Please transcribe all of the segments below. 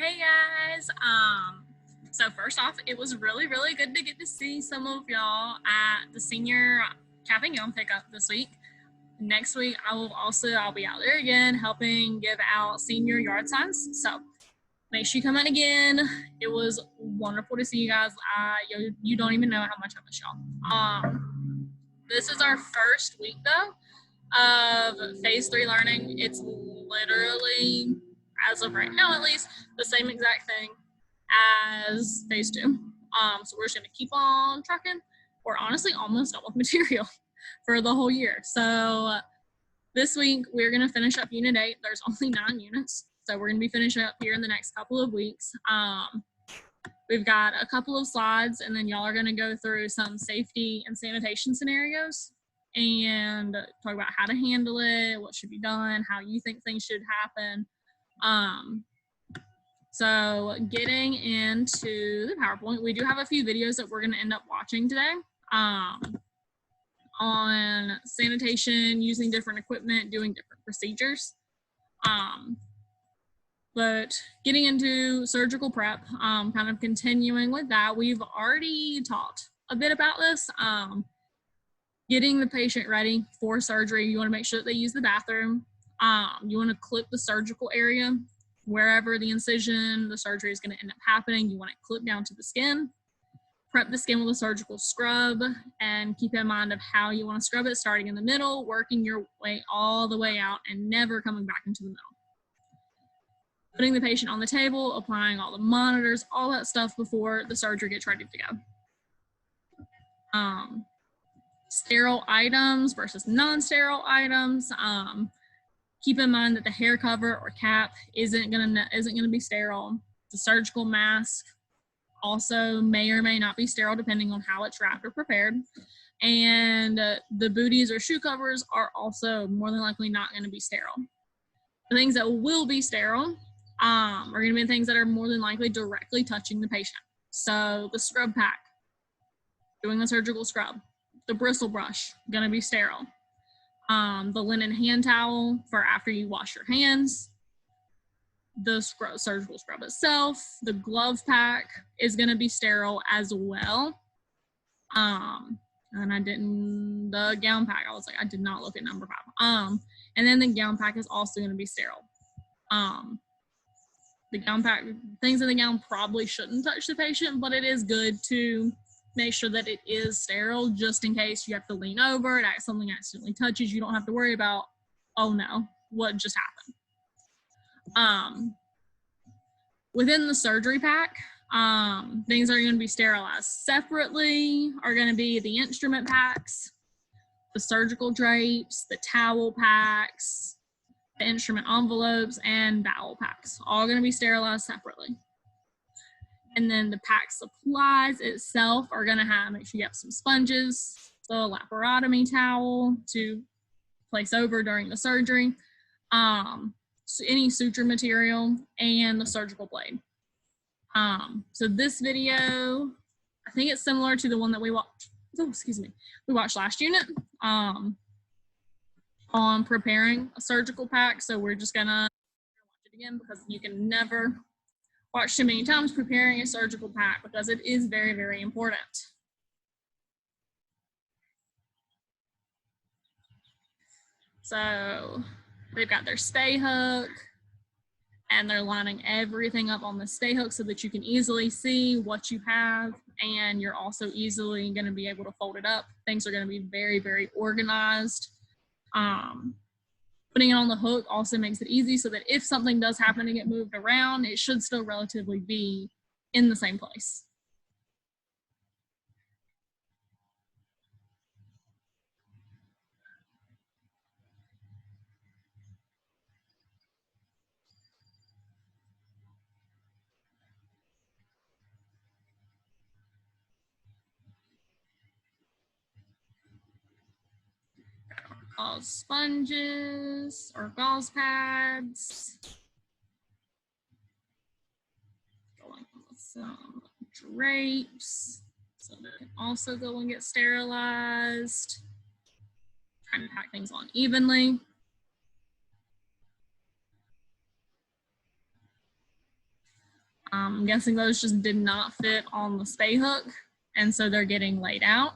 Hey guys, so first off, it was really good to get to see some of y'all at the senior cap and gown pickup this week. Next week, I'll be out there again helping give out senior yard signs. So make sure you come in again. It was wonderful to see you guys. You don't even know how much I miss y'all. This is our first week though of phase 3 learning. It's literally, as of right now at least, the same exact thing as phase 2. So we're just gonna keep on trucking. We're honestly almost done with material for the whole year. So this week we're gonna finish up unit 8. There's only 9 units, so we're gonna be finishing up here in the next couple of weeks. We've got a couple of slides, and then y'all are gonna go through some safety and sanitation scenarios and talk about how to handle it, what should be done, how you think things should happen. So getting into the PowerPoint, we do have a few videos that we're going to end up watching today on sanitation, using different equipment, doing different procedures. But getting into surgical prep, kind of continuing with that, we've already talked a bit about this. Getting the patient ready for surgery, you want to make sure that they use the bathroom. You want to clip the surgical area. Wherever the incision, the surgery is going to end up happening, you want it clipped down to the skin. Prep the skin with a surgical scrub, and keep in mind of how you want to scrub it, starting in the middle, working your way all the way out, and never coming back into the middle. Putting the patient on the table, applying all the monitors, all that stuff before the surgery gets ready to go. Sterile items versus non-sterile items. Keep in mind that the hair cover or cap isn't gonna be sterile. The surgical mask also may or may not be sterile depending on how it's wrapped or prepared. And the booties or shoe covers are also more than likely not going to be sterile. The things that will be sterile are going to be things that are more than likely directly touching the patient. So the scrub pack, doing the surgical scrub, the bristle brush, going to be sterile. The linen hand towel for after you wash your hands, the surgical scrub itself, the glove pack is going to be sterile as well. And the gown pack, I did not look at number 5. And then the gown pack is also going to be sterile. The gown pack, things in the gown probably shouldn't touch the patient, but it is good to make sure that it is sterile just in case you have to lean over it, something accidentally touches. You don't have to worry about, oh no, what just happened. Within the surgery pack, things are going to be sterilized separately are going to be the instrument packs, the surgical drapes, the towel packs, the instrument envelopes, and bowel packs, all going to be sterilized separately. And then the pack supplies itself are going to make sure you have some sponges, the laparotomy towel to place over during the surgery, so any suture material, and the surgical blade. So this video, I think it's similar to the one that we watched. Oh, excuse me. We watched last unit on preparing a surgical pack. So we're just gonna watch it again because you can never watch too many times preparing a surgical pack because it is very important. So they've got their stay hook and they're lining everything up on the stay hook so that you can easily see what you have, and you're also easily going to be able to fold it up. Things are going to be very organized. Putting it on the hook also makes it easy so that if something does happen to get moved around, it should still relatively be in the same place. Gauze sponges or gauze pads. Going with some drapes so that it can also go and get sterilized. Trying to pack things on evenly. I'm guessing those just did not fit on the spay hook, and so they're getting laid out.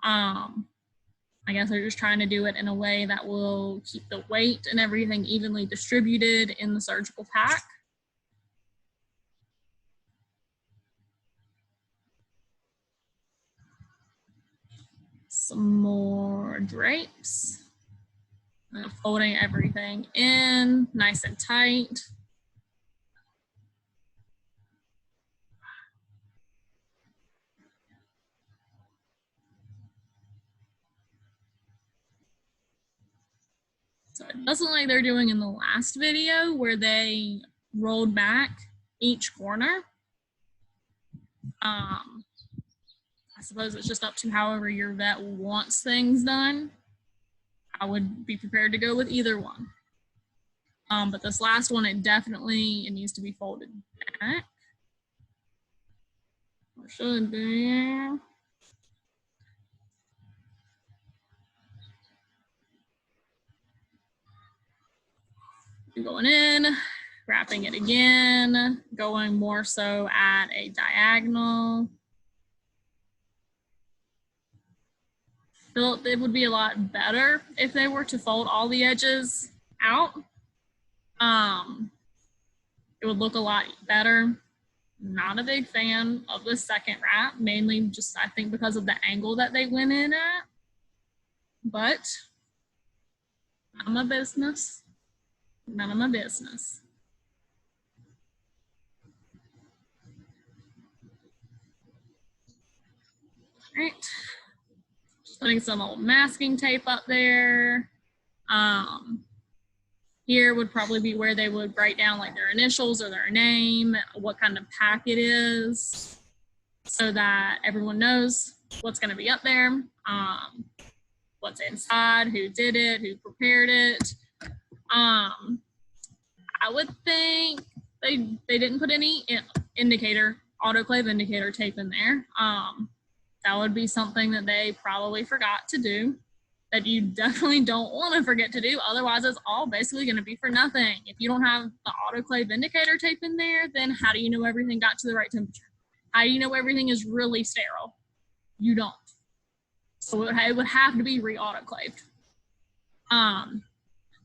I guess they're just trying to do it in a way that will keep the weight and everything evenly distributed in the surgical pack. Some more drapes. Folding everything in nice and tight. So it doesn't like they're doing in the last video where they rolled back each corner. I suppose it's just up to however your vet wants things done. I would be prepared to go with either one. But this last one, it needs to be folded back. Or should be. Going in, wrapping it again, going more so at a diagonal. It would be a lot better if they were to fold all the edges out. It would look a lot better. Not a big fan of the second wrap, mainly just I think because of the angle that they went in at. But none of my business. None of my business. All right. Just putting some old masking tape up there. Here would probably be where they would write down like their initials or their name, what kind of pack it is, so that everyone knows what's going to be up there, what's inside, who did it, who prepared it. I would think they didn't put any autoclave indicator tape in there. That would be something that they probably forgot to do, that you definitely don't want to forget to do. Otherwise, it's all basically going to be for nothing. If you don't have the autoclave indicator tape in there, then how do you know everything got to the right temperature? How do you know everything is really sterile? You don't. So it would have to be re-autoclaved.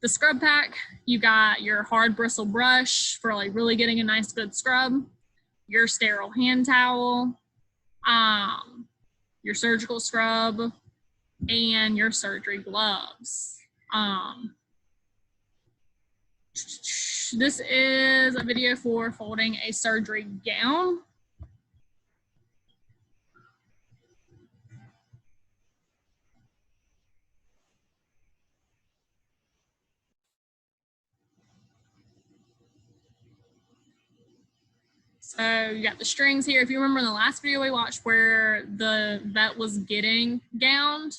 The scrub pack, you got your hard bristle brush for like really getting a nice good scrub, your sterile hand towel, your surgical scrub, and your surgery gloves. This is a video for folding a surgery gown. So you got the strings here. If you remember in the last video we watched where the vet was getting gowned,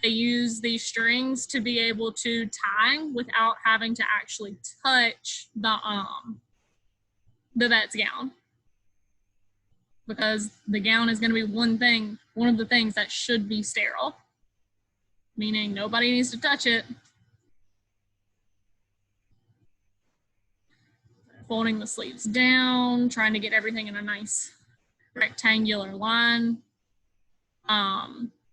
they use these strings to be able to tie without having to actually touch the vet's gown. Because the gown is going to be one of the things that should be sterile, meaning nobody needs to touch it. Folding the sleeves down, trying to get everything in a nice rectangular line.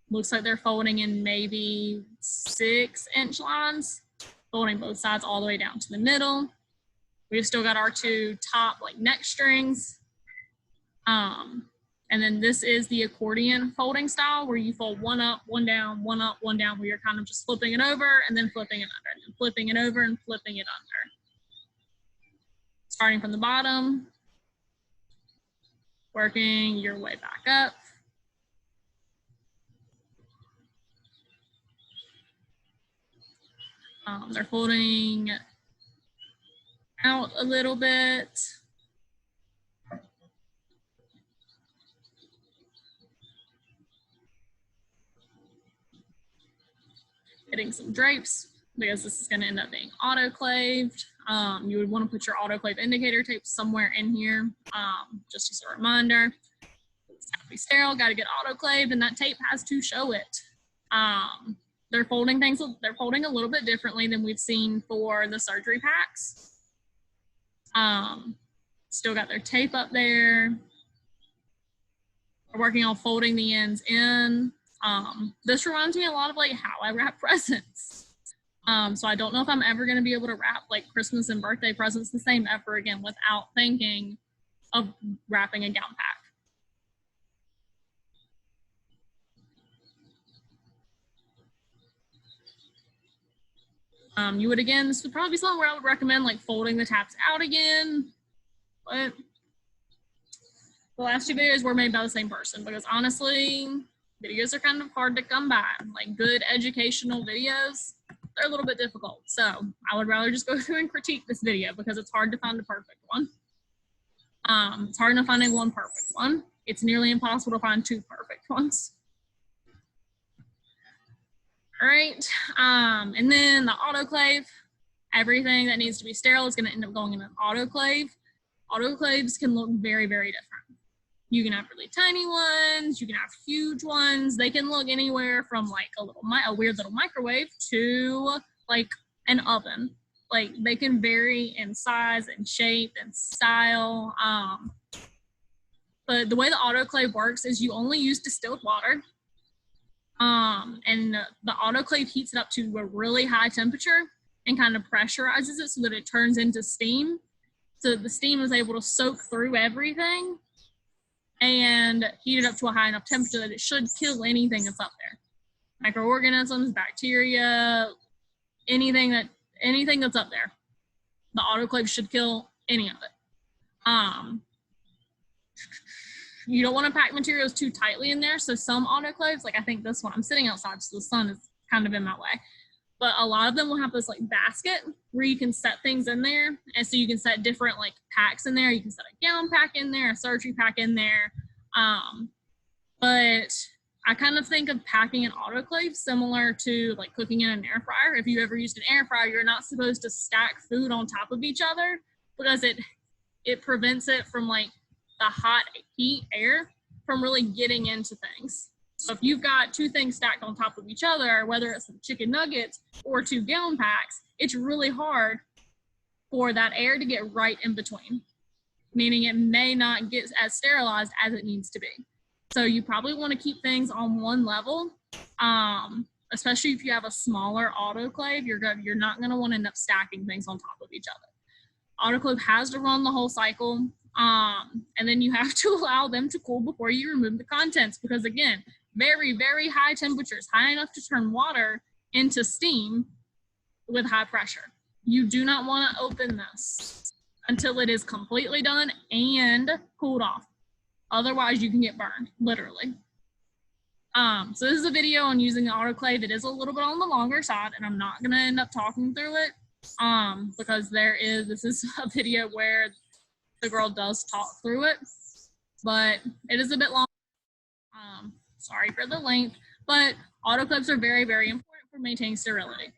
Looks like they're folding in maybe 6-inch lines, folding both sides all the way down to the middle. We've still got our two top like neck strings. And then this is the accordion folding style where you fold one up, one down, one up, one down, where you're kind of just flipping it over and then flipping it under, and then flipping it over and flipping it under. Starting from the bottom, working your way back up. They're folding out a little bit. Getting some drapes because this is going to end up being autoclaved. You would want to put your autoclave indicator tape somewhere in here, just as a reminder. It's got to be sterile, got to get autoclaved, and that tape has to show it. They're folding a little bit differently than we've seen for the surgery packs. Still got their tape up there. We're working on folding the ends in. This reminds me a lot of like how I wrap presents. So I don't know if I'm ever going to be able to wrap like Christmas and birthday presents the same ever again without thinking of wrapping a gown pack. You would, again, this would probably be something where I would recommend like folding the tabs out again, but the last two videos were made by the same person because honestly, videos are kind of hard to come by. Like good educational videos, they're a little bit difficult. So I would rather just go through and critique this video because it's hard to find a perfect one. It's hard enough finding one perfect one. It's nearly impossible to find two perfect ones. All right, and then the autoclave, everything that needs to be sterile is going to end up going in an autoclave. Autoclaves can look very, very different. You can have really tiny ones, you can have huge ones. They can look anywhere from like a weird little microwave to like an oven. Like they can vary in size and shape and style. But the way the autoclave works is you only use distilled water. And the autoclave heats it up to a really high temperature and kind of pressurizes it so that it turns into steam. So the steam is able to soak through everything and heat it up to a high enough temperature that it should kill anything that's up there. Microorganisms, bacteria, anything that's up there. The autoclave should kill any of it. You don't want to pack materials too tightly in there. So some autoclaves, like I think this one, I'm sitting outside, so the sun is kind of in my way. But a lot of them will have this like basket where you can set things in there. And so you can set different like packs in there. You can set a gown pack in there, a surgery pack in there. But I kind of think of packing an autoclave similar to like cooking in an air fryer. If you ever used an air fryer, you're not supposed to stack food on top of each other because it prevents it from like the hot heat air from really getting into things. So if you've got two things stacked on top of each other, whether it's some chicken nuggets or two gown packs, it's really hard for that air to get right in between, meaning it may not get as sterilized as it needs to be. So you probably want to keep things on one level, especially if you have a smaller autoclave. You're not going to want to end up stacking things on top of each other. Autoclave has to run the whole cycle. And then you have to allow them to cool before you remove the contents because again, very, very high temperatures, high enough to turn water into steam with high pressure. You do not want to open this until it is completely done and cooled off. Otherwise you can get burned, literally. So this is a video on using the autoclave. It is a little bit on the longer side and I'm not gonna end up talking through it because this is a video where the girl does talk through it, but it is a bit long. Sorry for the length, but autoclaves are very, very important for maintaining sterility.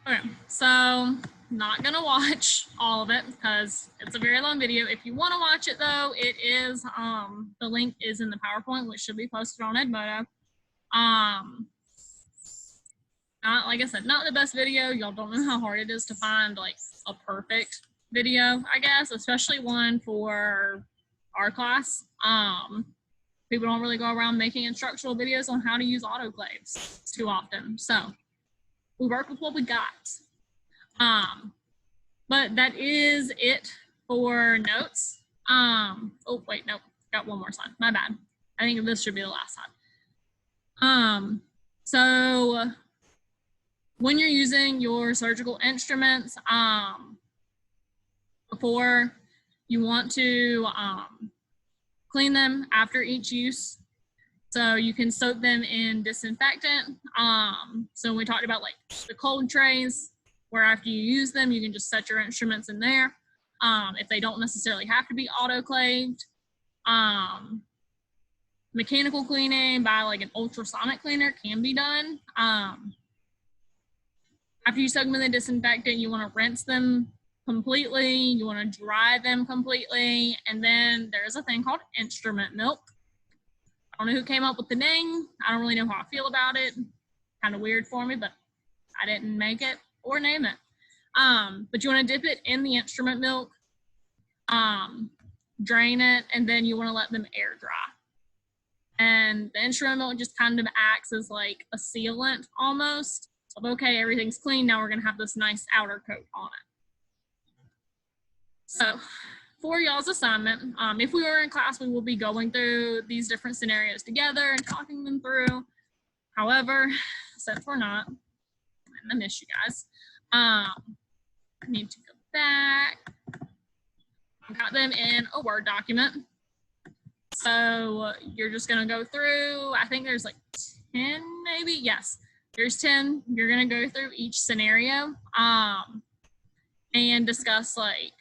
Okay, so not gonna watch all of it because it's a very long video. If you want to watch it though, it is the link is in the PowerPoint, which should be posted on Edmodo. Not, like I said, not the best video. Y'all don't know how hard it is to find like a perfect video, I guess, especially one for our class. People don't really go around making instructional videos on how to use autoclaves too often. So we work with what we got. But that is it for notes. Oh wait, nope, got one more slide. My bad. I think this should be the last slide. So when you're using your surgical instruments, before you want to clean them after each use. So you can soak them in disinfectant. So we talked about like the cold trays, where after you use them, you can just set your instruments in there. If they don't necessarily have to be autoclaved. Mechanical cleaning by like an ultrasonic cleaner can be done. After you soak them in the disinfectant, you want to rinse them completely. You want to dry them completely. And then there's a thing called instrument milk. I don't know who came up with the name. I don't really know how I feel about it. Kind of weird for me, but I didn't make it or name it. But you want to dip it in the instrument milk, drain it, and then you want to let them air dry. And the instrument milk just kind of acts as like a sealant almost. Of, okay, everything's clean, now we're gonna have this nice outer coat on it. So for y'all's assignment, if we were in class, we will be going through these different scenarios together and talking them through. However, since we're not, I miss you guys. I need to go back. I've got them in a Word document. So you're just gonna go through, I think there's like 10 maybe, yes. There's 10. You're going to go through each scenario and discuss like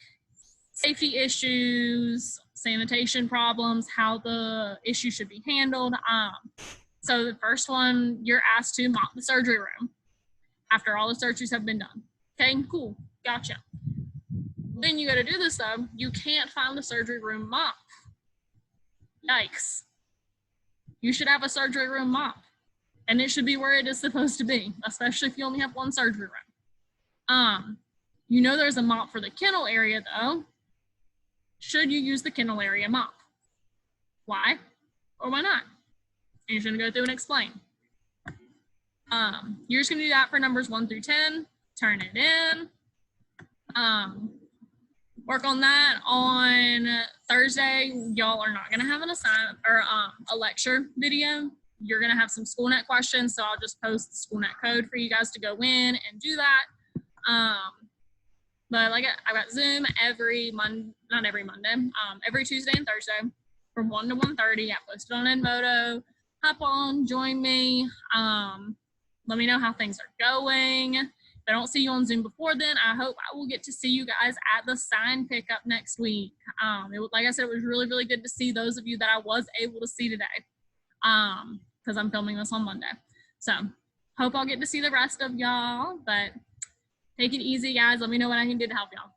safety issues, sanitation problems, how the issue should be handled. So the first one, you're asked to mop the surgery room after all the surgeries have been done. Okay, cool. Gotcha. Then you got to do this though. You can't find the surgery room mop. Yikes. You should have a surgery room mop. And it should be where it is supposed to be, especially if you only have one surgery room. You know there's a mop for the kennel area though. Should you use the kennel area mop? Why or why not? And you're gonna go through and explain. You're just gonna do that for numbers 1 through 10, turn it in. Work on that on Thursday. Y'all are not gonna have an assignment or a lecture video. You're gonna have some SchoolNet questions, so I'll just post the SchoolNet code for you guys to go in and do that. But like I got Zoom every Monday, not every Monday, every Tuesday and Thursday from 1 to 1:30. I posted on Edmodo. Hop on, join me. Let me know how things are going. If I don't see you on Zoom before then, I hope I will get to see you guys at the sign pickup next week. Like I said, it was really, really good to see those of you that I was able to see today. Because I'm filming this on Monday. So hope I'll get to see the rest of y'all, but take it easy, guys. Let me know what I can do to help y'all.